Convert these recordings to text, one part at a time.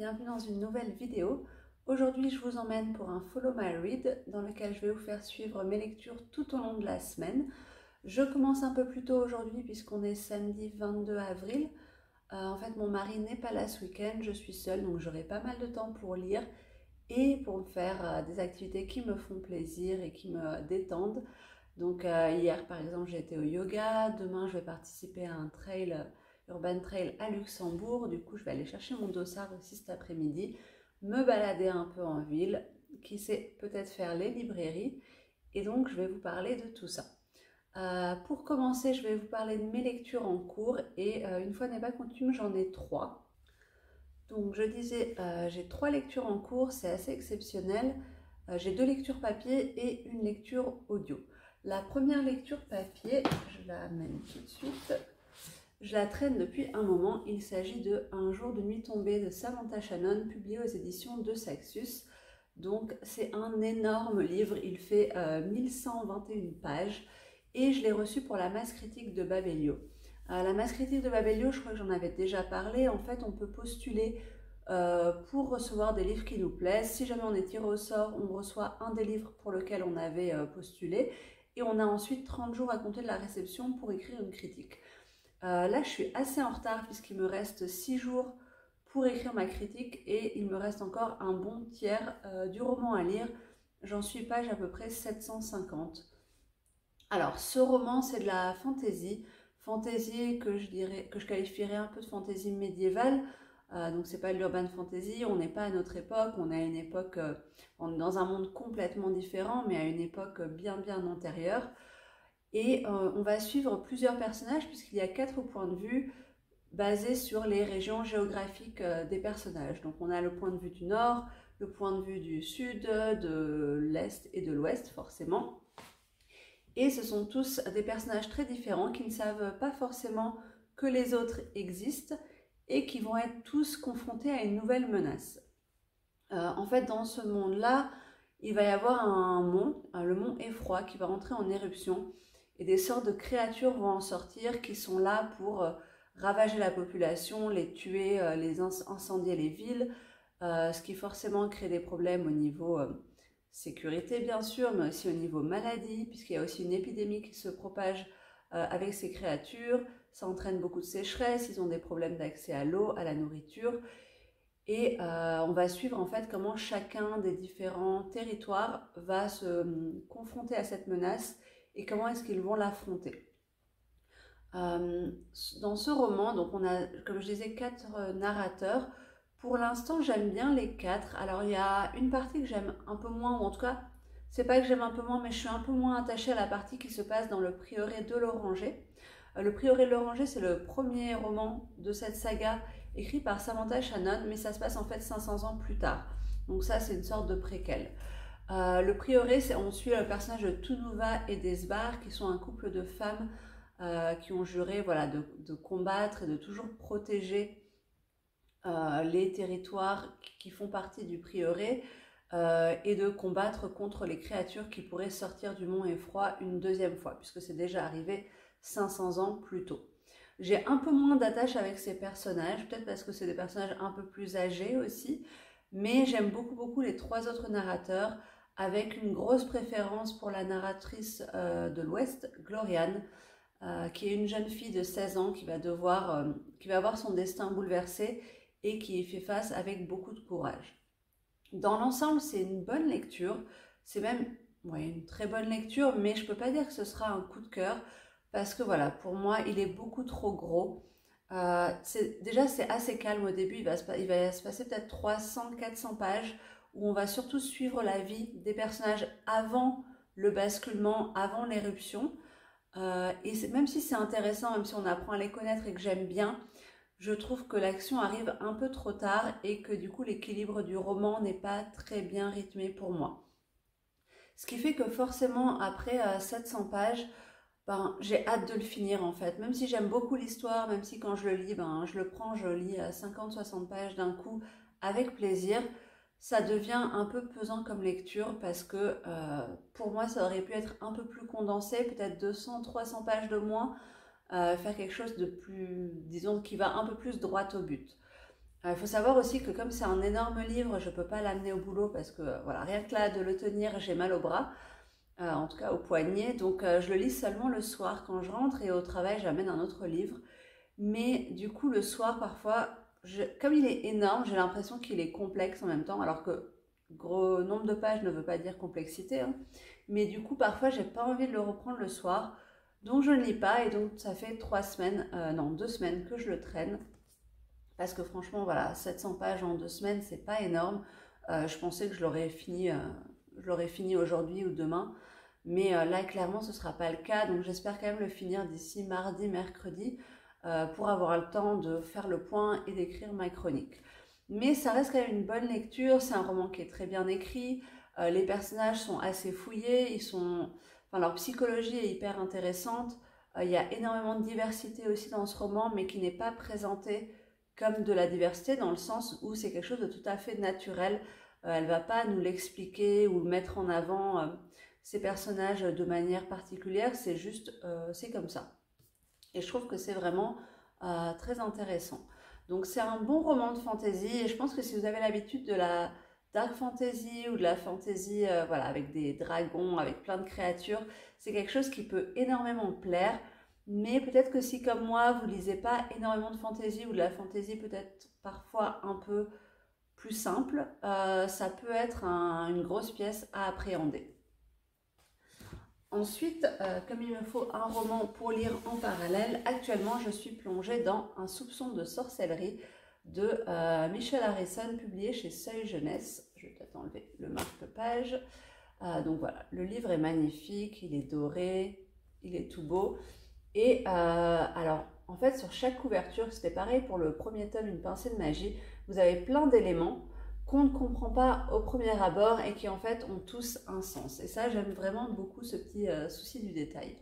bienvenue dans une nouvelle vidéo. Aujourd'hui, je vous emmène pour un Follow My Read dans lequel je vais vous faire suivre mes lectures tout au long de la semaine. Je commence un peu plus tôt aujourd'hui puisqu'on est samedi 22 avril. En fait, mon mari n'est pas là ce week-end, je suis seule, donc j'aurai pas mal de temps pour lire et pour me faire des activités qui me font plaisir et qui me détendent. Donc hier, par exemple, j'ai été au yoga. Demain, je vais participer à un trail, Urban Trail à Luxembourg. Du coup, je vais aller chercher mon dossard aussi cet après-midi, me balader un peu en ville, qui sait peut-être faire les librairies. Et donc, je vais vous parler de tout ça. Pour commencer, je vais vous parler de mes lectures en cours. Et une fois n'est pas coutume, j'en ai 3. Donc, je disais, j'ai 3 lectures en cours, c'est assez exceptionnel. J'ai 2 lectures papier et une lecture audio. La première lecture papier, je la mène tout de suite, je la traîne depuis un moment. Il s'agit de Un jour de nuit tombée de Samantha Shannon, publié aux éditions de Saxus. Donc c'est un énorme livre, il fait 1121 pages et je l'ai reçu pour la masse critique de Babelio. La masse critique de Babelio, je crois que j'en avais déjà parlé. En fait, on peut postuler pour recevoir des livres qui nous plaisent. Si jamais on est tiré au sort, on reçoit un des livres pour lequel on avait postulé. Et on a ensuite 30 jours à compter de la réception pour écrire une critique. Là, je suis assez en retard puisqu'il me reste 6 jours pour écrire ma critique et il me reste encore un bon tiers du roman à lire. J'en suis page à peu près 750. Alors, ce roman, c'est de la fantaisie que je qualifierais un peu de fantaisie médiévale. Donc c'est pas de l'urban fantasy, on n'est pas à notre époque, on est à une époque, on est dans un monde complètement différent, mais à une époque bien antérieure. Et on va suivre plusieurs personnages puisqu'il y a 4 points de vue basés sur les régions géographiques des personnages. Donc on a le point de vue du nord, le point de vue du sud, de l'est et de l'ouest forcément. Et ce sont tous des personnages très différents qui ne savent pas forcément que les autres existent et qui vont être tous confrontés à une nouvelle menace. En fait, dans ce monde-là, il va y avoir un mont, le mont Effroi, qui va entrer en éruption et des sortes de créatures vont en sortir qui sont là pour ravager la population, les tuer, les incendier les villes, ce qui forcément crée des problèmes au niveau sécurité bien sûr, mais aussi au niveau maladie, puisqu'il y a aussi une épidémie qui se propage avec ces créatures. Ça entraîne beaucoup de sécheresse, ils ont des problèmes d'accès à l'eau, à la nourriture. Et on va suivre en fait comment chacun des différents territoires va se confronter à cette menace et comment est-ce qu'ils vont l'affronter. Dans ce roman, donc on a, comme je disais, 4 narrateurs. Pour l'instant, j'aime bien les 4. Alors il y a une partie que j'aime un peu moins, ou en tout cas, c'est pas que j'aime un peu moins, mais je suis un peu moins attachée à la partie qui se passe dans le prieuré de l'Oranger. Le prieuré de l'Oranger, c'est le premier roman de cette saga écrit par Samantha Shannon, mais ça se passe en fait 500 ans plus tard. Donc ça, c'est une sorte de préquel. Le prieuré, on suit le personnage de Tunuva et d'Esbar, qui sont un couple de femmes qui ont juré voilà, de combattre et de toujours protéger les territoires qui font partie du prieuré et de combattre contre les créatures qui pourraient sortir du mont Effroi une deuxième fois, puisque c'est déjà arrivé 500 ans plus tôt. J'ai un peu moins d'attache avec ces personnages, peut-être parce que c'est des personnages un peu plus âgés aussi, mais j'aime beaucoup les 3 autres narrateurs, avec une grosse préférence pour la narratrice de l'Ouest, Gloriane, qui est une jeune fille de 16 ans qui va avoir son destin bouleversé et qui y fait face avec beaucoup de courage. Dans l'ensemble, c'est une bonne lecture, c'est même une très bonne lecture, mais je ne peux pas dire que ce sera un coup de cœur, parce que voilà, pour moi, il est beaucoup trop gros. Déjà, c'est assez calme au début, il va se passer peut-être 300-400 pages, où on va surtout suivre la vie des personnages avant le basculement, avant l'éruption. Et même si c'est intéressant, même si on apprend à les connaître et que j'aime bien, je trouve que l'action arrive un peu trop tard et que du coup l'équilibre du roman n'est pas très bien rythmé pour moi. Ce qui fait que forcément après 700 pages, j'ai hâte de le finir en fait. Même si j'aime beaucoup l'histoire, même si quand je le lis, je le prends, je lis 50-60 pages d'un coup avec plaisir, ça devient un peu pesant comme lecture parce que pour moi ça aurait pu être un peu plus condensé, peut-être 200-300 pages de moins, faire quelque chose de plus, disons, qui va un peu plus droit au but. Il faut savoir aussi que comme c'est un énorme livre, je ne peux pas l'amener au boulot parce que voilà, rien que là de le tenir, j'ai mal au bras, en tout cas au poignet. Donc je le lis seulement le soir quand je rentre et au travail j'amène un autre livre. Mais du coup le soir parfois, comme il est énorme, j'ai l'impression qu'il est complexe en même temps, alors que gros nombre de pages ne veut pas dire complexité, hein. Mais du coup parfois j'ai pas envie de le reprendre le soir, donc je ne lis pas et donc ça fait 3 semaines, non 2 semaines que je le traîne. Parce que franchement, voilà, 700 pages en 2 semaines, c'est pas énorme. Je pensais que je l'aurais fini aujourd'hui ou demain. Mais là, clairement, ce ne sera pas le cas. Donc, j'espère quand même le finir d'ici mardi, mercredi, pour avoir le temps de faire le point et d'écrire ma chronique. Mais ça reste quand même une bonne lecture. C'est un roman qui est très bien écrit. Les personnages sont assez fouillés. Enfin, leur psychologie est hyper intéressante. Il y a énormément de diversité aussi dans ce roman, mais qui n'est pas présentée comme de la diversité dans le sens où c'est quelque chose de tout à fait naturel. Elle ne va pas nous l'expliquer ou mettre en avant ces personnages de manière particulière, c'est juste, c'est comme ça. Et je trouve que c'est vraiment très intéressant. Donc c'est un bon roman de fantasy et je pense que si vous avez l'habitude de la dark fantasy ou de la fantasy voilà, avec des dragons, avec plein de créatures, c'est quelque chose qui peut énormément plaire. Mais peut-être que si comme moi, vous lisez pas énormément de fantasy ou de la fantasy peut-être parfois un peu plus simple, ça peut être une grosse pièce à appréhender. Ensuite, comme il me faut un roman pour lire en parallèle, actuellement je suis plongée dans Un soupçon de sorcellerie de Michel Harrison, publié chez Seuil Jeunesse. Je vais peut-être enlever le marque-page. Donc voilà, le livre est magnifique, il est doré, il est tout beau. Et alors, en fait, sur chaque couverture, c'était pareil pour le premier tome, Une pincée de magie, vous avez plein d'éléments qu'on ne comprend pas au premier abord et qui en fait ont tous un sens. Et ça, j'aime vraiment beaucoup ce petit souci du détail.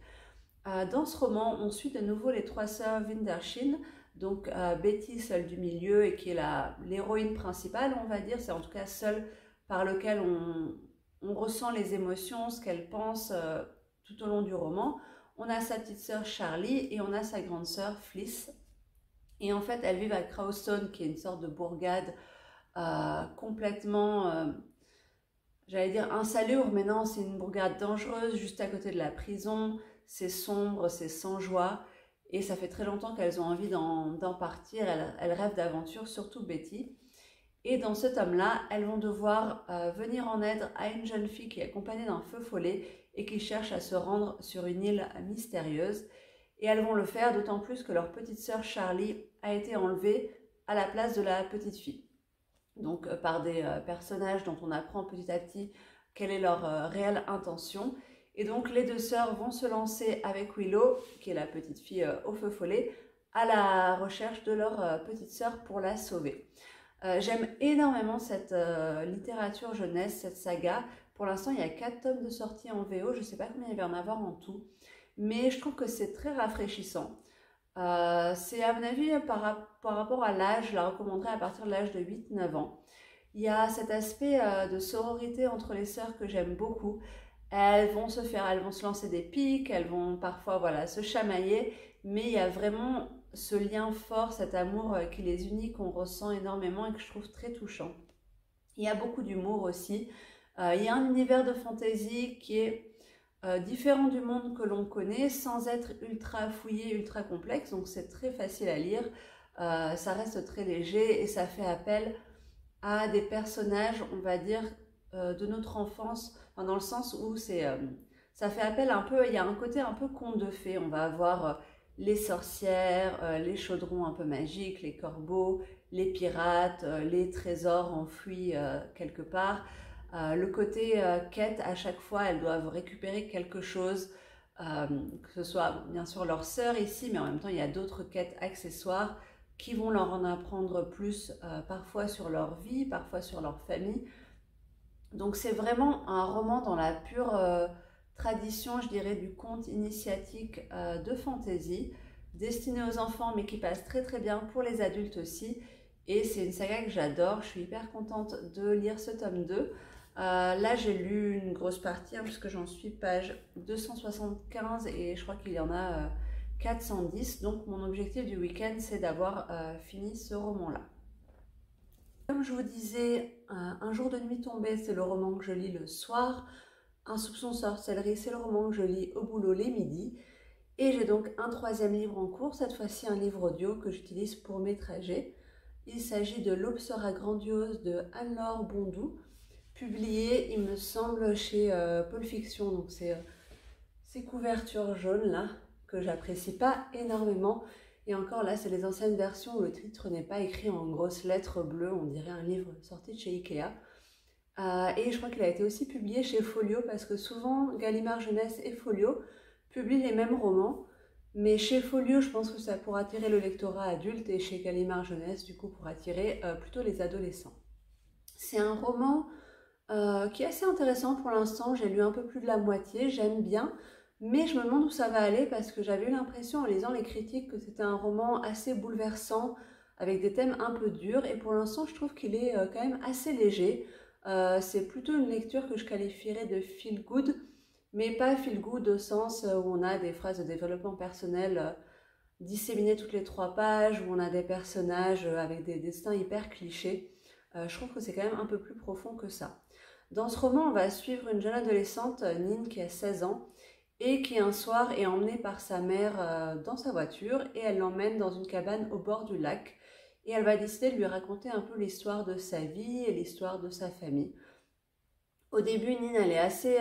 Dans ce roman, on suit de nouveau les trois sœurs Windershin, donc Betty, celle du milieu et qui est l'héroïne principale, on va dire, c'est en tout cas celle par laquelle on ressent les émotions, ce qu'elle pense tout au long du roman. On a sa petite sœur Charlie et on a sa grande sœur Fliss. Et en fait, elles vivent à Crowstone, qui est une sorte de bourgade complètement, j'allais dire insalubre, mais non, c'est une bourgade dangereuse, juste à côté de la prison. C'est sombre, c'est sans joie. Et ça fait très longtemps qu'elles ont envie d'en partir. Elles rêvent d'aventure, surtout Betty. Et dans ce tome-là, elles vont devoir venir en aide à une jeune fille qui est accompagnée d'un feu follet et qui cherche à se rendre sur une île mystérieuse. Et elles vont le faire d'autant plus que leur petite sœur Charlie a été enlevée à la place de la petite fille. Donc par des personnages dont on apprend petit à petit quelle est leur réelle intention. Et donc les deux sœurs vont se lancer avec Willow, qui est la petite fille au feu follet, à la recherche de leur petite sœur pour la sauver. J'aime énormément cette littérature jeunesse, cette saga. Pour l'instant, il y a 4 tomes de sortie en VO. Je ne sais pas combien il va y en avoir en tout. Mais je trouve que c'est très rafraîchissant. C'est à mon avis, par rapport à l'âge, je la recommanderais à partir de l'âge de 8-9 ans. Il y a cet aspect de sororité entre les sœurs que j'aime beaucoup. Elles vont se lancer des piques, elles vont parfois voilà, se chamailler, mais il y a vraiment ce lien fort, cet amour qui les unit, qu'on ressent énormément et que je trouve très touchant. Il y a beaucoup d'humour aussi. Il y a un univers de fantasy qui est différent du monde que l'on connaît, sans être ultra fouillé, ultra complexe, donc c'est très facile à lire. Ça reste très léger et ça fait appel à des personnages, on va dire, de notre enfance, enfin, dans le sens où ça fait appel un peu, il y a un côté un peu conte de fées. On va avoir les sorcières, les chaudrons un peu magiques, les corbeaux, les pirates, les trésors enfouis quelque part. Le côté quête, à chaque fois, elles doivent récupérer quelque chose, que ce soit bien sûr leur sœur ici, mais en même temps, il y a d'autres quêtes accessoires qui vont leur en apprendre plus, parfois sur leur vie, parfois sur leur famille. Donc c'est vraiment un roman dans la pure tradition, je dirais, du conte initiatique de fantasy, destiné aux enfants, mais qui passe très très bien pour les adultes aussi. Et c'est une saga que j'adore, je suis hyper contente de lire ce tome 2. Là j'ai lu une grosse partie, hein, puisque j'en suis page 275 et je crois qu'il y en a 410. Donc mon objectif du week-end, c'est d'avoir fini ce roman-là. Comme je vous disais, Un jour de nuit tombée, c'est le roman que je lis le soir. Un soupçon de sorcellerie, c'est le roman que je lis au boulot les midis. Et j'ai donc un troisième livre en cours, cette fois-ci un livre audio que j'utilise pour mes trajets. Il s'agit de L'aube sera grandiose de Anne-Laure Bondou, publié, il me semble, chez Paul Fiction. Donc c'est ces couvertures jaunes là, que j'apprécie pas énormément. Et encore là, c'est les anciennes versions où le titre n'est pas écrit en grosses lettres bleues, on dirait un livre sorti de chez Ikea. Et je crois qu'il a été aussi publié chez Folio, parce que souvent Gallimard Jeunesse et Folio publient les mêmes romans. Mais chez Folio, je pense que ça pour attirer le lectorat adulte, et chez Gallimard Jeunesse, du coup, pour attirer plutôt les adolescents. C'est un roman qui est assez intéressant pour l'instant. J'ai lu un peu plus de la moitié, j'aime bien, mais je me demande où ça va aller, parce que j'avais eu l'impression en lisant les critiques que c'était un roman assez bouleversant, avec des thèmes un peu durs, et pour l'instant je trouve qu'il est quand même assez léger. C'est plutôt une lecture que je qualifierais de feel good, mais pas feel good au sens où on a des phrases de développement personnel disséminées toutes les 3 pages, où on a des personnages avec des destins hyper clichés. Je trouve que c'est quand même un peu plus profond que ça. Dans ce roman, on va suivre une jeune adolescente, Nine, qui a 16 ans, et qui un soir est emmenée par sa mère dans sa voiture, et elle l'emmène dans une cabane au bord du lac, et elle va décider de lui raconter un peu l'histoire de sa vie et l'histoire de sa famille. Au début, Nine, elle est assez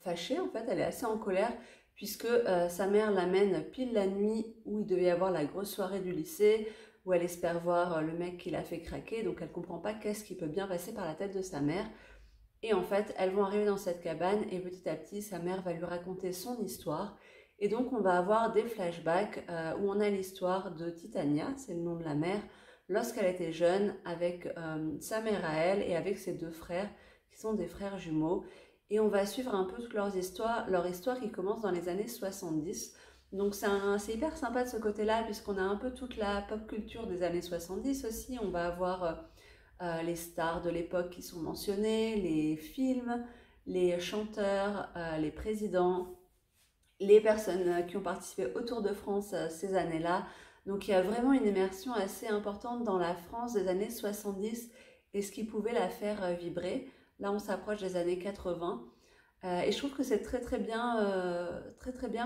fâchée, en fait, elle est assez en colère, puisque sa mère l'amène pile la nuit où il devait y avoir la grosse soirée du lycée, où elle espère voir le mec qui l'a fait craquer, donc elle ne comprend pas qu'est-ce qui peut bien passer par la tête de sa mère. Et en fait, elles vont arriver dans cette cabane, et petit à petit, sa mère va lui raconter son histoire. Et donc, on va avoir des flashbacks où on a l'histoire de Titania, c'est le nom de la mère, lorsqu'elle était jeune, avec sa mère à elle et avec ses 2 frères, qui sont des frères jumeaux. Et on va suivre un peu toute leur histoire qui commence dans les années 70. Donc c'est hyper sympa de ce côté-là, puisqu'on a un peu toute la pop culture des années 70 aussi. On va avoir les stars de l'époque qui sont mentionnées, les films, les chanteurs, les présidents, les personnes qui ont participé au Tour de France ces années-là. Donc il y a vraiment une immersion assez importante dans la France des années 70 et ce qui pouvait la faire vibrer. Là, on s'approche des années 80. Et je trouve que c'est très bien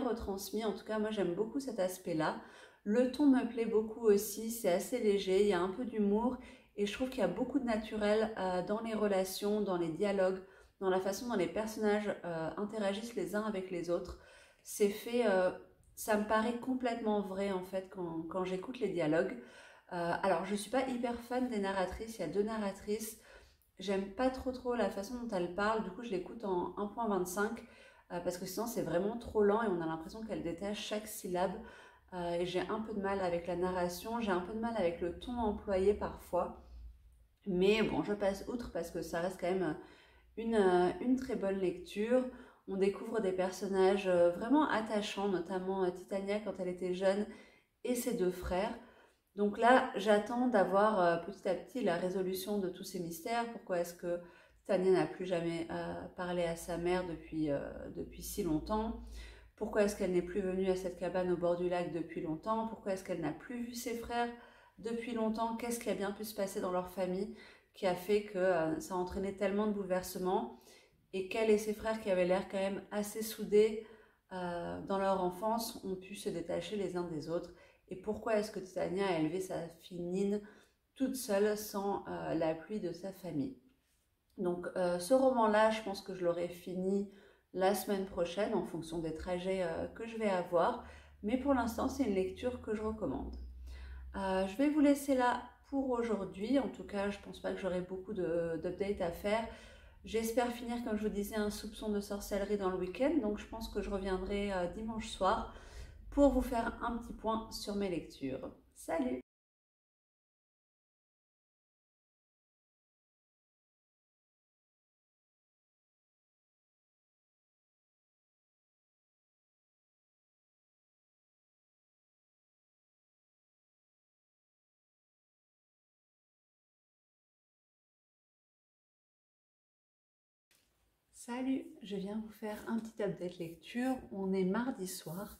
retransmis. En tout cas, moi, j'aime beaucoup cet aspect-là. Le ton me plaît beaucoup aussi. C'est assez léger. Il y a un peu d'humour. Et je trouve qu'il y a beaucoup de naturel dans les relations, dans les dialogues, dans la façon dont les personnages interagissent les uns avec les autres. C'est fait, ça me paraît complètement vrai en fait quand j'écoute les dialogues. Alors, je ne suis pas hyper fan des narratrices. Il y a 2 narratrices. J'aime pas trop la façon dont elle parle, du coup je l'écoute en 1.25 parce que sinon c'est vraiment trop lent et on a l'impression qu'elle détache chaque syllabe et j'ai un peu de mal avec la narration, j'ai un peu de mal avec le ton employé parfois, mais bon je passe outre parce que ça reste quand même une très bonne lecture. On découvre des personnages vraiment attachants, notamment Titania quand elle était jeune et ses 2 frères. Donc là, j'attends d'avoir petit à petit la résolution de tous ces mystères. Pourquoi est-ce que Tania n'a plus jamais parlé à sa mère depuis si longtemps? Pourquoi est-ce qu'elle n'est plus venue à cette cabane au bord du lac depuis longtemps? Pourquoi est-ce qu'elle n'a plus vu ses frères depuis longtemps? Qu'est-ce qui a bien pu se passer dans leur famille qui a fait que ça a entraîné tellement de bouleversements? Et qu'elle et ses frères, qui avaient l'air quand même assez soudés dans leur enfance, ont pu se détacher les uns des autres? Et pourquoi est-ce que Titania a élevé sa fille Nine toute seule sans l'appui de sa famille? Donc ce roman-là, je pense que je l'aurai fini la semaine prochaine en fonction des trajets que je vais avoir. Mais pour l'instant, c'est une lecture que je recommande. Je vais vous laisser là pour aujourd'hui. En tout cas, je ne pense pas que j'aurai beaucoup d'updates à faire. J'espère finir, comme je vous disais, un soupçon de sorcellerie dans le week-end. Donc je pense que je reviendrai dimanche soir pour vous faire un petit point sur mes lectures. Salut! Salut, je viens vous faire un petit update lecture. On est mardi soir.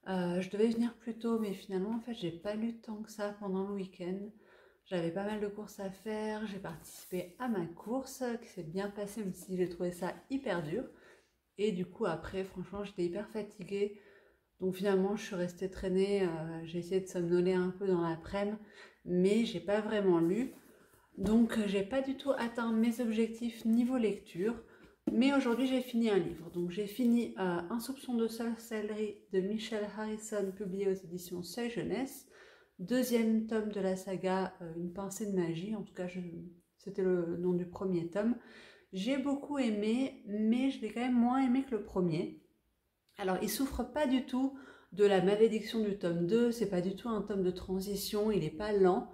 Je devais venir plus tôt, mais finalement, en fait, j'ai pas lu tant que ça pendant le week-end. J'avais pas mal de courses à faire, j'ai participé à ma course qui s'est bien passée même si j'ai trouvé ça hyper dur. Et du coup après franchement j'étais hyper fatiguée. Donc finalement je suis restée traîner, j'ai essayé de somnoler un peu dans l'après-midi, mais j'ai pas vraiment lu. Donc j'ai pas du tout atteint mes objectifs niveau lecture. Mais aujourd'hui j'ai fini un livre. Donc j'ai fini Un soupçon de sorcellerie de Michel Harrison, publié aux éditions Seuil Jeunesse. Deuxième tome de la saga Une pincée de magie, en tout cas c'était le nom du premier tome. J'ai beaucoup aimé, mais je l'ai quand même moins aimé que le premier. Alors il souffre pas du tout de la malédiction du tome 2, c'est pas du tout un tome de transition, il n'est pas lent.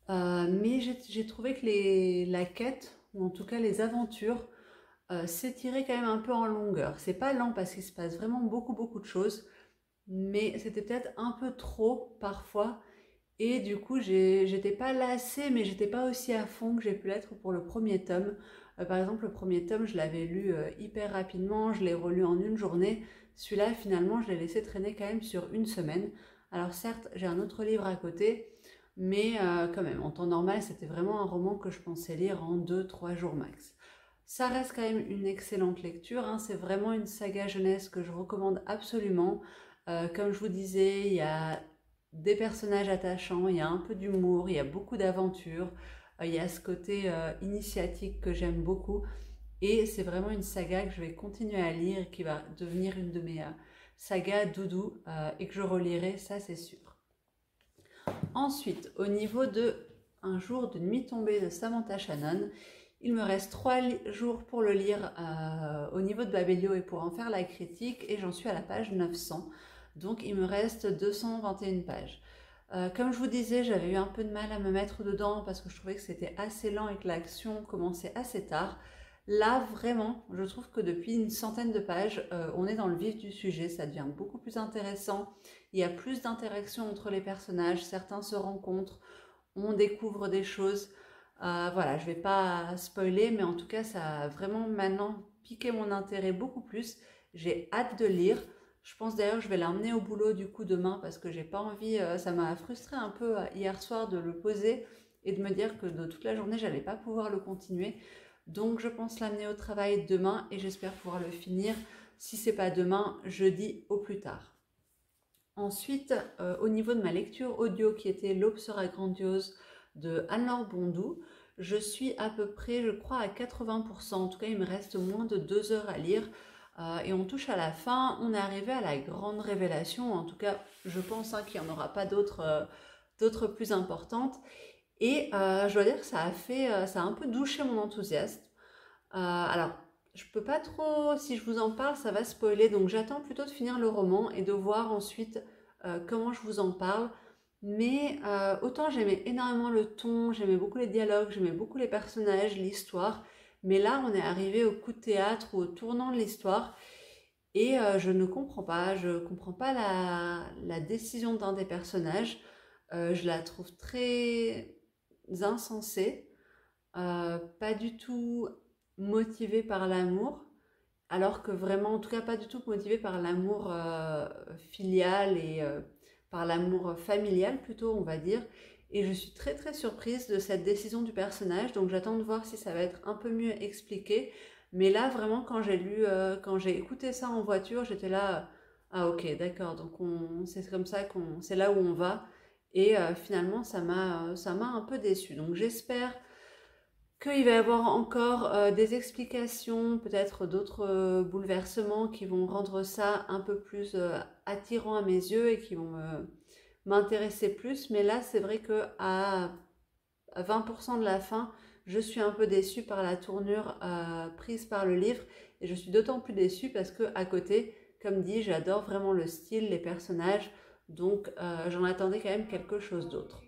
Mais j'ai trouvé que la quête, ou en tout cas les aventures, s'étiraient quand même un peu en longueur. C'est pas lent parce qu'il se passe vraiment beaucoup de choses, mais c'était peut-être un peu trop parfois. Et du coup, j'étais pas lassée, mais j'étais pas aussi à fond que j'ai pu l'être pour le premier tome. Par exemple, le premier tome, je l'avais lu hyper rapidement, je l'ai relu en une journée. Celui-là, finalement, je l'ai laissé traîner quand même sur une semaine. Alors certes, j'ai un autre livre à côté, mais quand même, en temps normal, c'était vraiment un roman que je pensais lire en 2-3 jours max. Ça reste quand même une excellente lecture, hein. C'est vraiment une saga jeunesse que je recommande absolument. Comme je vous disais, il y a des personnages attachants, il y a un peu d'humour, il y a beaucoup d'aventures, il y a ce côté initiatique que j'aime beaucoup. Et c'est vraiment une saga que je vais continuer à lire et qui va devenir une de mes sagas doudou et que je relirai, ça c'est sûr. Ensuite, au niveau de Un jour de nuit tombée de Samantha Shannon, il me reste 3 jours pour le lire au niveau de Babelio et pour en faire la critique, et j'en suis à la page 900. Donc il me reste 221 pages. Comme je vous disais, j'avais eu un peu de mal à me mettre dedans parce que je trouvais que c'était assez lent et que l'action commençait assez tard. Là, vraiment, je trouve que depuis une centaine de pages, on est dans le vif du sujet, ça devient beaucoup plus intéressant. Il y a plus d'interactions entre les personnages, certains se rencontrent, on découvre des choses. Voilà, je ne vais pas spoiler, mais en tout cas, ça a vraiment maintenant piqué mon intérêt beaucoup plus. J'ai hâte de lire. Je pense d'ailleurs que je vais l'emmener au boulot du coup demain parce que j'ai pas envie, ça m'a frustré un peu hier soir de le poser et de me dire que de toute la journée, j'allais pas pouvoir le continuer. Donc je pense l'amener au travail demain et j'espère pouvoir le finir. Si c'est pas demain, jeudi au plus tard. Ensuite, au niveau de ma lecture audio qui était L'aube sera grandiose de Anne-Laure Bondou, je suis à peu près, je crois, à 80%. En tout cas, il me reste moins de 2 heures à lire. Et on touche à la fin. On est arrivé à la grande révélation. En tout cas, je pense qu'il n'y en aura pas d'autres plus importantes. Et je dois dire que ça a un peu douché mon enthousiasme. Alors, je peux pas trop, si je vous en parle, ça va spoiler. Donc j'attends plutôt de finir le roman et de voir ensuite comment je vous en parle. Mais autant j'aimais énormément le ton, j'aimais beaucoup les dialogues, j'aimais beaucoup les personnages, l'histoire. Mais là, on est arrivé au coup de théâtre ou au tournant de l'histoire. Et je ne comprends pas, la décision d'un des personnages. Je la trouve très insensée, pas du tout motivée par l'amour, alors que vraiment, en tout cas pas du tout motivée par l'amour filial et par l'amour familial plutôt, on va dire. Et je suis très surprise de cette décision du personnage, donc j'attends de voir si ça va être un peu mieux expliqué. Mais là, vraiment, quand j'ai écouté ça en voiture, j'étais là, ah ok, d'accord, donc c'est comme ça c'est là où on va. Et finalement, ça m'a un peu déçue. Donc j'espère qu'il va y avoir encore des explications, peut-être d'autres bouleversements qui vont rendre ça un peu plus attirant à mes yeux et qui vont m'intéresser plus. Mais là, c'est vrai qu'à 20% de la fin, je suis un peu déçue par la tournure prise par le livre. Et je suis d'autant plus déçue parce que à côté, comme dit, j'adore vraiment le style, les personnages. Donc j'en attendais quand même quelque chose d'autre.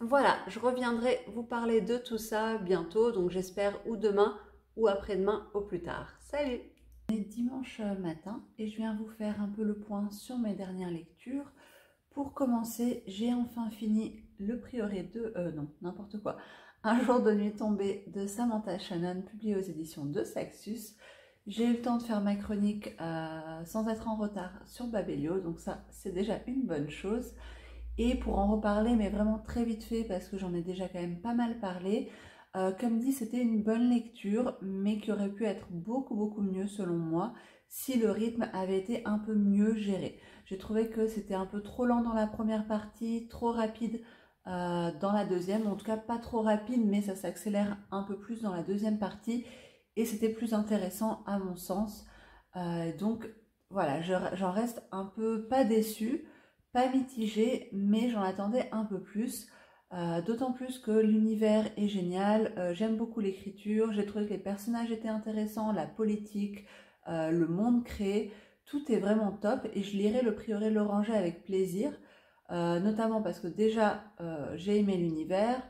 Voilà, je reviendrai vous parler de tout ça bientôt, donc j'espère ou demain ou après-demain au plus tard. Salut! On est dimanche matin et je viens vous faire un peu le point sur mes dernières lectures. Pour commencer, j'ai enfin fini Le Prieuré de... non, n'importe quoi. Un jour de nuit tombée de Samantha Shannon, publié aux éditions de Saxus. J'ai eu le temps de faire ma chronique sans être en retard sur Babelio, donc ça c'est déjà une bonne chose. Et pour en reparler, mais vraiment très vite fait, parce que j'en ai déjà quand même pas mal parlé, comme dit, c'était une bonne lecture, mais qui aurait pu être beaucoup mieux selon moi, si le rythme avait été un peu mieux géré. J'ai trouvé que c'était un peu trop lent dans la première partie, trop rapide dans la deuxième, en tout cas pas trop rapide, mais ça s'accélère un peu plus dans la deuxième partie, et c'était plus intéressant à mon sens. Donc voilà, j'en reste un peu pas déçue, pas mitigée, mais j'en attendais un peu plus. D'autant plus que l'univers est génial, j'aime beaucoup l'écriture, j'ai trouvé que les personnages étaient intéressants, la politique, le monde créé, tout est vraiment top et je lirai Le Prieuré de l'Oranger avec plaisir, notamment parce que déjà j'ai aimé l'univers,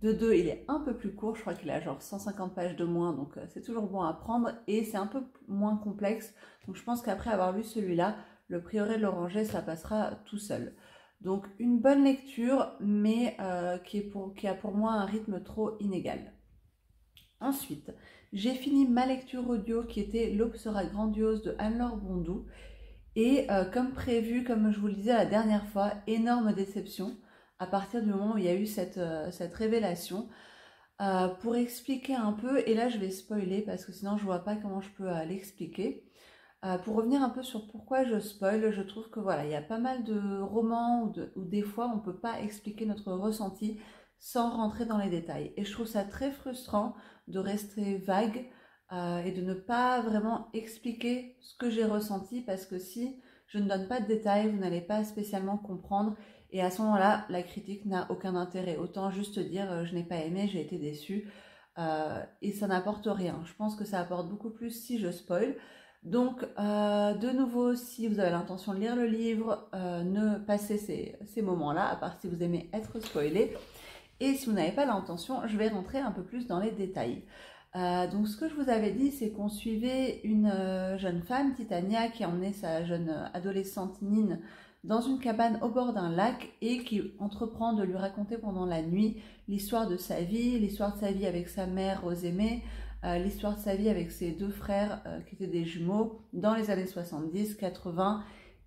de deux il est un peu plus court, je crois qu'il a genre 150 pages de moins, donc c'est toujours bon à prendre et c'est un peu moins complexe, donc je pense qu'après avoir lu celui-là, Le Prieuré de l'Oranger ça passera tout seul. Donc une bonne lecture, mais qui a pour moi un rythme trop inégal. Ensuite, j'ai fini ma lecture audio qui était L'aube sera grandiose de Anne-Laure Bondou. Et comme prévu, comme je vous le disais la dernière fois, énorme déception à partir du moment où il y a eu cette révélation. Pour expliquer un peu, et là je vais spoiler parce que sinon je vois pas comment je peux l'expliquer. Pour revenir un peu sur pourquoi je spoil, je trouve que voilà, il y a pas mal de romans où des fois on ne peut pas expliquer notre ressenti sans rentrer dans les détails. Et je trouve ça très frustrant de rester vague et de ne pas vraiment expliquer ce que j'ai ressenti parce que si je ne donne pas de détails, vous n'allez pas spécialement comprendre et à ce moment-là, la critique n'a aucun intérêt. Autant juste dire je n'ai pas aimé, j'ai été déçue et ça n'apporte rien. Je pense que ça apporte beaucoup plus si je spoil. Donc, de nouveau, si vous avez l'intention de lire le livre, ne passez ces moments-là, à part si vous aimez être spoilé. Et si vous n'avez pas l'intention, je vais rentrer un peu plus dans les détails. Donc, ce que je vous avais dit, c'est qu'on suivait une jeune femme, Titania, qui a emmené sa jeune adolescente Nine dans une cabane au bord d'un lac et qui entreprend de lui raconter pendant la nuit l'histoire de sa vie avec sa mère Rosémée, l'histoire de sa vie avec ses deux frères qui étaient des jumeaux dans les années 70, 80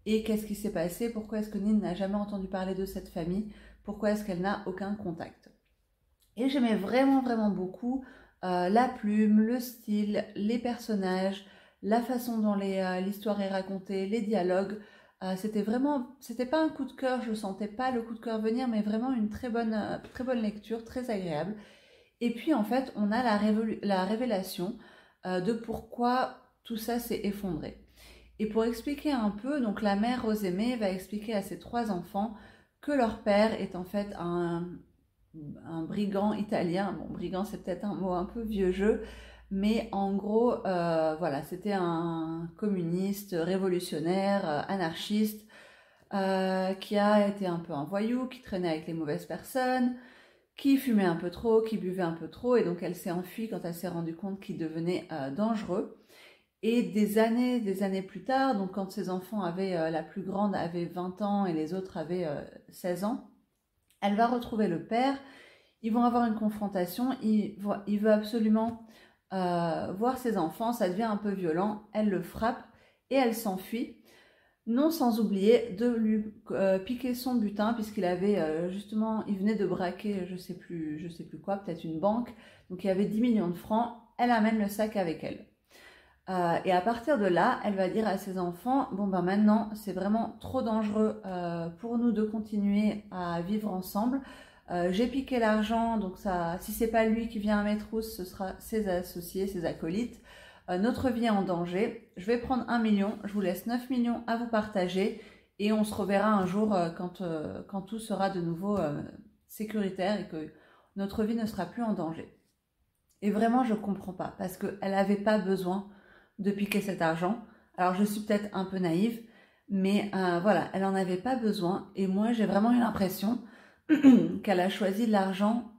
et qu'est-ce qui s'est passé, pourquoi est-ce que Nine n'a jamais entendu parler de cette famille, pourquoi est-ce qu'elle n'a aucun contact. Et j'aimais vraiment beaucoup la plume, le style, les personnages, la façon dont l'histoire est racontée, les dialogues. C'était pas un coup de cœur, je sentais pas le coup de cœur venir, mais vraiment une très bonne lecture, très agréable. Et puis en fait, on a la révélation de pourquoi tout ça s'est effondré. Et pour expliquer un peu, donc la mère Rosémée va expliquer à ses trois enfants que leur père est en fait un brigand italien. Bon, brigand c'est peut-être un mot un peu vieux jeu, mais en gros, voilà, c'était un communiste, révolutionnaire, anarchiste, qui a été un peu un voyou, qui traînait avec les mauvaises personnes, qui fumait un peu trop, qui buvait un peu trop, et donc elle s'est enfuie quand elle s'est rendue compte qu'il devenait dangereux. Et des années plus tard, donc quand ses enfants avaient, la plus grande avait 20 ans et les autres avaient 16 ans, elle va retrouver le père, ils vont avoir une confrontation, il veut absolument voir ses enfants, ça devient un peu violent, elle le frappe et elle s'enfuit. Non sans oublier de lui piquer son butin puisqu'il avait justement, il venait de braquer je sais plus quoi, peut-être une banque, donc il y avait 10 millions de francs, elle amène le sac avec elle. Et à partir de là, elle va dire à ses enfants, bon ben maintenant c'est vraiment trop dangereux pour nous de continuer à vivre ensemble. J'ai piqué l'argent, donc ça, si c'est pas lui qui vient à mes trousses, ce sera ses associés, ses acolytes. Notre vie est en danger, je vais prendre 1 million, je vous laisse 9 millions à vous partager et on se reverra un jour quand tout sera de nouveau sécuritaire et que notre vie ne sera plus en danger. Et vraiment je comprends pas parce qu'elle n'avait pas besoin de piquer cet argent. Alors je suis peut-être un peu naïve, mais voilà, elle n'en avait pas besoin et moi j'ai vraiment eu l'impression qu'elle a choisi l'argent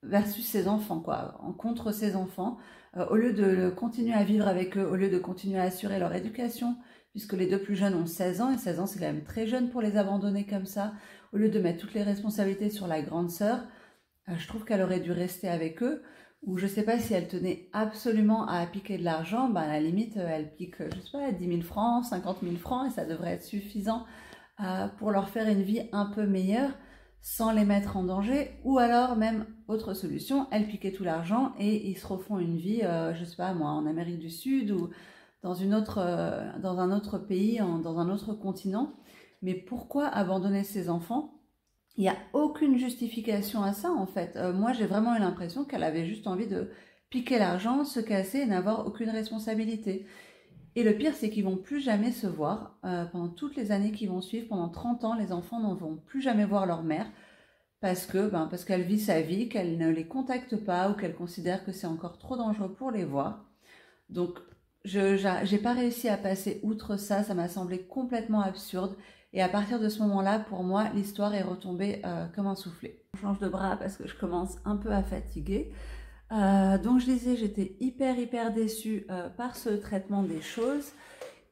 versus ses enfants, quoi, en contre ses enfants, au lieu de continuer à vivre avec eux, au lieu de continuer à assurer leur éducation, puisque les deux plus jeunes ont 16 ans, et 16 ans c'est quand même très jeune pour les abandonner comme ça, au lieu de mettre toutes les responsabilités sur la grande sœur, je trouve qu'elle aurait dû rester avec eux, ou je sais pas si elle tenait absolument à piquer de l'argent, ben à la limite elle pique, je sais pas, 10 000 francs, 50 000 francs, et ça devrait être suffisant pour leur faire une vie un peu meilleure sans les mettre en danger. Ou alors même, autre solution, elles piquaient tout l'argent et ils se refont une vie, je sais pas moi, en Amérique du Sud ou dans un autre pays, dans un autre continent. Mais pourquoi abandonner ses enfants? Il n'y a aucune justification à ça en fait. Moi j'ai vraiment eu l'impression qu'elle avait juste envie de piquer l'argent, se casser et n'avoir aucune responsabilité. Et le pire c'est qu'ils vont plus jamais se voir. Pendant toutes les années qui vont suivre, pendant 30 ans, les enfants ne vont plus jamais voir leur mère parce qu'elle vit sa vie, qu'elle ne les contacte pas ou qu'elle considère que c'est encore trop dangereux pour les voir. Donc j'ai pas réussi à passer outre ça, ça m'a semblé complètement absurde. Et à partir de ce moment-là, pour moi, l'histoire est retombée comme un soufflet. Je change de bras parce que je commence un peu à fatiguer. Donc je disais, j'étais hyper déçue par ce traitement des choses.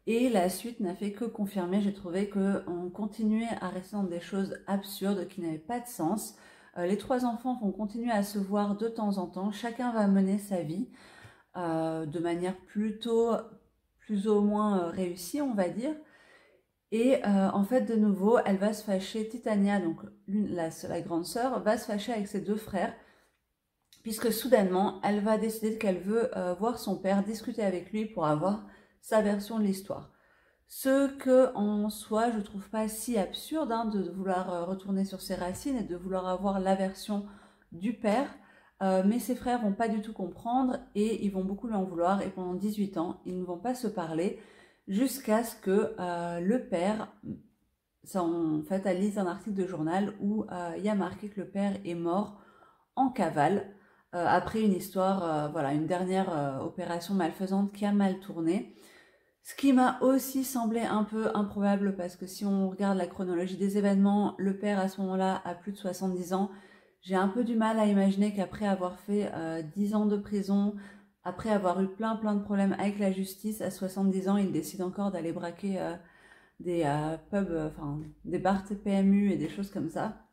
Et la suite n'a fait que confirmer. J'ai trouvé qu'on continuait à rester dans des choses absurdes qui n'avaient pas de sens. Les 3 enfants vont continuer à se voir de temps en temps. Chacun va mener sa vie de manière plus ou moins réussie, on va dire. Et en fait, de nouveau, elle va se fâcher, Titania, donc la grande sœur, va se fâcher avec ses 2 frères, puisque soudainement, elle va décider qu'elle veut voir son père, discuter avec lui pour avoir sa version de l'histoire. Ce que, en soi, je trouve pas si absurde de vouloir retourner sur ses racines et de vouloir avoir la version du père, mais ses frères vont pas du tout comprendre et ils vont beaucoup lui en vouloir, et pendant 18 ans, ils ne vont pas se parler, jusqu'à ce que le père, ça, en fait, elle lise un article de journal où il y a marqué que le père est mort en cavale après une histoire, voilà, une dernière opération malfaisante qui a mal tourné. Ce qui m'a aussi semblé un peu improbable parce que si on regarde la chronologie des événements, le père à ce moment-là a plus de 70 ans. J'ai un peu du mal à imaginer qu'après avoir fait 10 ans de prison, après avoir eu plein de problèmes avec la justice, à 70 ans, il décide encore d'aller braquer des pubs, des bars PMU et des choses comme ça.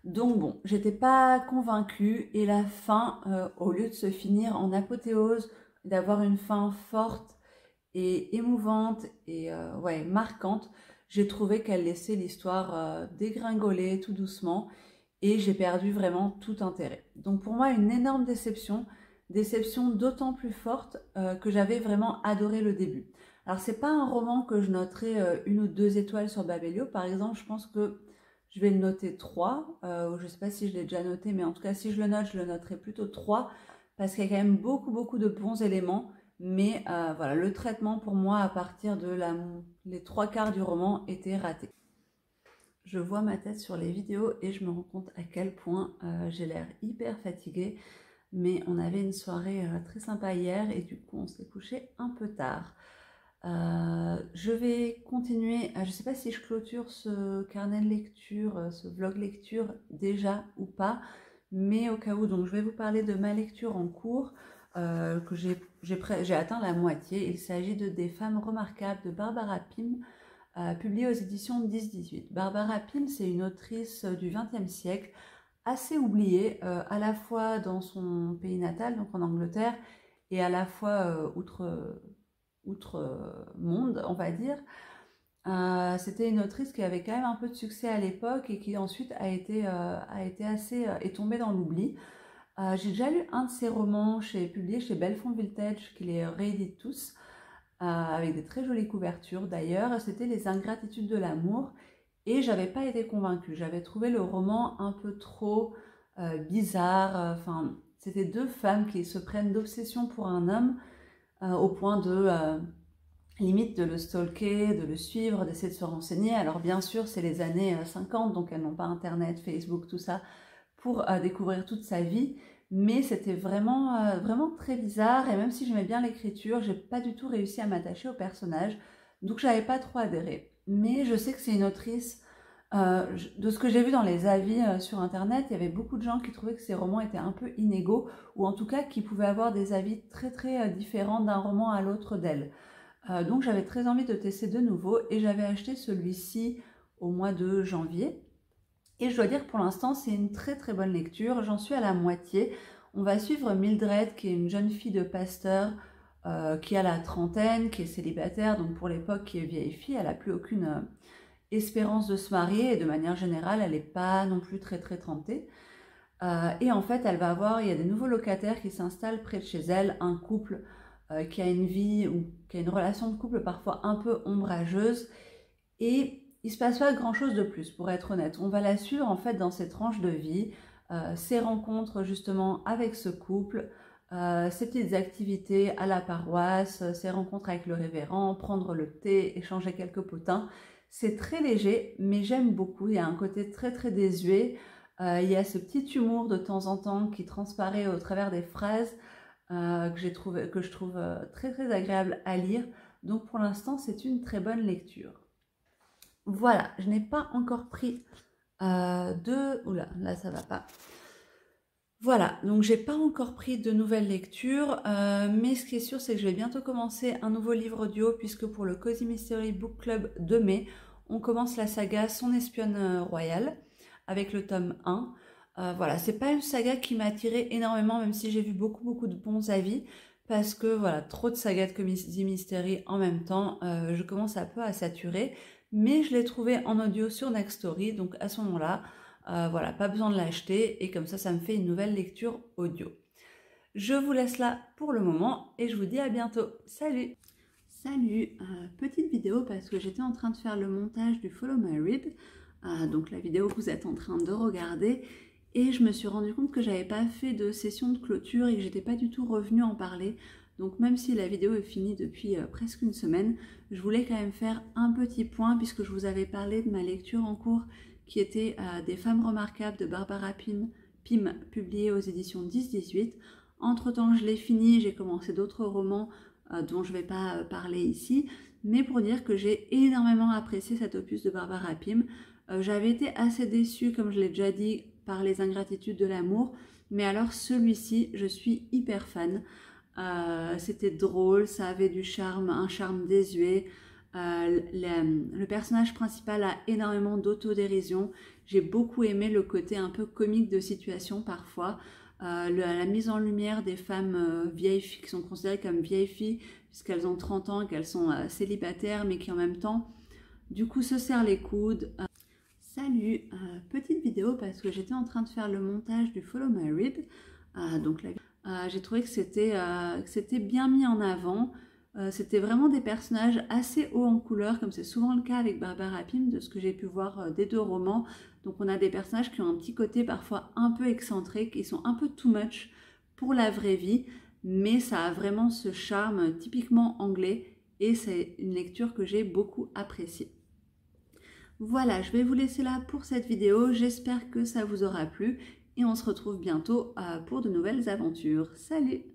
Donc bon, j'étais pas convaincue et la fin, au lieu de se finir en apothéose, d'avoir une fin forte et émouvante et marquante, j'ai trouvé qu'elle laissait l'histoire dégringoler tout doucement et j'ai perdu vraiment tout intérêt. Donc pour moi, une énorme déception d'autant plus forte que j'avais vraiment adoré le début. Alors c'est pas un roman que je noterais 1 ou 2 étoiles sur Babelio, par exemple, je pense que je vais le noter 3, je ne sais pas si je l'ai déjà noté, mais en tout cas si je le note, je le noterai plutôt 3, parce qu'il y a quand même beaucoup de bons éléments, mais voilà, le traitement pour moi à partir de les 3/4 du roman était raté. Je vois ma tête sur les vidéos et je me rends compte à quel point j'ai l'air hyper fatiguée, mais on avait une soirée très sympa hier et du coup on s'est couché un peu tard. Je vais continuer, je ne sais pas si je clôture ce carnet de lecture, ce vlog lecture déjà ou pas, mais au cas où, donc je vais vous parler de ma lecture en cours, que j'ai atteint la moitié. Il s'agit de Des femmes remarquables de Barbara Pym, publié aux éditions 10-18. Barbara Pym, c'est une autrice du XXe siècle, assez oubliée, à la fois dans son pays natal, donc en Angleterre, et à la fois outre-monde, on va dire. C'était une autrice qui avait quand même un peu de succès à l'époque et qui ensuite est tombée dans l'oubli. J'ai déjà lu un de ses romans publié chez Bellefonds Vintage, qui les réédite tous, avec des très jolies couvertures d'ailleurs. C'était Les ingratitudes de l'amour et j'avais pas été convaincue. J'avais trouvé le roman un peu trop bizarre. C'était 2 femmes qui se prennent d'obsession pour un homme au point de limite de le stalker, de le suivre, d'essayer de se renseigner. Alors bien sûr, c'est les années 50, donc elles n'ont pas Internet, Facebook, tout ça, pour découvrir toute sa vie. Mais c'était vraiment très bizarre, et même si j'aimais bien l'écriture, j'ai pas du tout réussi à m'attacher au personnage, donc j'avais pas trop adhéré. Mais je sais que c'est une autrice, de ce que j'ai vu dans les avis sur Internet, il y avait beaucoup de gens qui trouvaient que ces romans étaient un peu inégaux, ou en tout cas qui pouvaient avoir des avis très différents d'un roman à l'autre d'elle. Donc j'avais très envie de tester de nouveau et j'avais acheté celui-ci au mois de janvier. Et je dois dire que pour l'instant c'est une très bonne lecture, j'en suis à la moitié. On va suivre Mildred qui est une jeune fille de pasteur qui a la trentaine, qui est célibataire, donc pour l'époque qui est vieille fille, elle n'a plus aucune espérance de se marier et de manière générale, elle n'est pas non plus très tentée. Et en fait, il y a des nouveaux locataires qui s'installent près de chez elle, un couple qui a une vie ou qui a une relation de couple parfois un peu ombrageuse. Et il se passe pas grand-chose de plus, pour être honnête. On va la suivre en fait dans ses tranches de vie, ses rencontres justement avec ce couple, ses petites activités à la paroisse, ses rencontres avec le révérend, prendre le thé, échanger quelques potins. C'est très léger, mais j'aime beaucoup. Il y a un côté très désuet. Il y a ce petit humour de temps en temps qui transparaît au travers des phrases que je trouve très agréable à lire. Donc pour l'instant, c'est une très bonne lecture. Voilà, je n'ai pas encore pris Oula, là ça va pas. Voilà, donc j'ai pas encore pris de nouvelles lectures, mais ce qui est sûr, c'est que je vais bientôt commencer un nouveau livre audio, puisque pour le Cozy Mystery Book Club de mai, on commence la saga Son espionne royale, avec le tome 1. Voilà, c'est pas une saga qui m'a attirée énormément, même si j'ai vu beaucoup de bons avis, parce que voilà, trop de sagas de Cozy Mystery en même temps, je commence un peu à saturer, mais je l'ai trouvé en audio sur Nextory, donc à ce moment-là, voilà, pas besoin de l'acheter, et comme ça me fait une nouvelle lecture audio. Je vous laisse là pour le moment, et je vous dis à bientôt. Salut! Salut, petite vidéo parce que j'étais en train de faire le montage du Follow My Read, donc la vidéo que vous êtes en train de regarder, et je me suis rendu compte que j'avais pas fait de session de clôture et que j'étais pas du tout revenue en parler. Donc même si la vidéo est finie depuis presque une semaine, je voulais quand même faire un petit point puisque je vous avais parlé de ma lecture en cours qui était Des femmes remarquables de Barbara Pym, publié aux éditions 10-18. Entre temps, je l'ai fini, j'ai commencé d'autres romans dont je ne vais pas parler ici, mais pour dire que j'ai énormément apprécié cet opus de Barbara Pym. J'avais été assez déçue, comme je l'ai déjà dit, par Les ingratitudes de l'amour, mais alors celui-ci, je suis hyper fan. C'était drôle, ça avait du charme, un charme désuet. Le personnage principal a énormément d'autodérision. J'ai beaucoup aimé le côté un peu comique de situation parfois. La mise en lumière des femmes vieilles filles qui sont considérées comme vieilles filles puisqu'elles ont 30 ans, qu'elles sont célibataires mais qui en même temps du coup se serrent les coudes. Salut, petite vidéo parce que j'étais en train de faire le montage du Follow My Read. J'ai trouvé que c'était bien mis en avant. C'était vraiment des personnages assez hauts en couleur, comme c'est souvent le cas avec Barbara Pym, de ce que j'ai pu voir des deux romans. Donc on a des personnages qui ont un petit côté parfois un peu excentrique, ils sont un peu too much pour la vraie vie, mais ça a vraiment ce charme typiquement anglais et c'est une lecture que j'ai beaucoup appréciée. Voilà, je vais vous laisser là pour cette vidéo, j'espère que ça vous aura plu et on se retrouve bientôt pour de nouvelles aventures. Salut!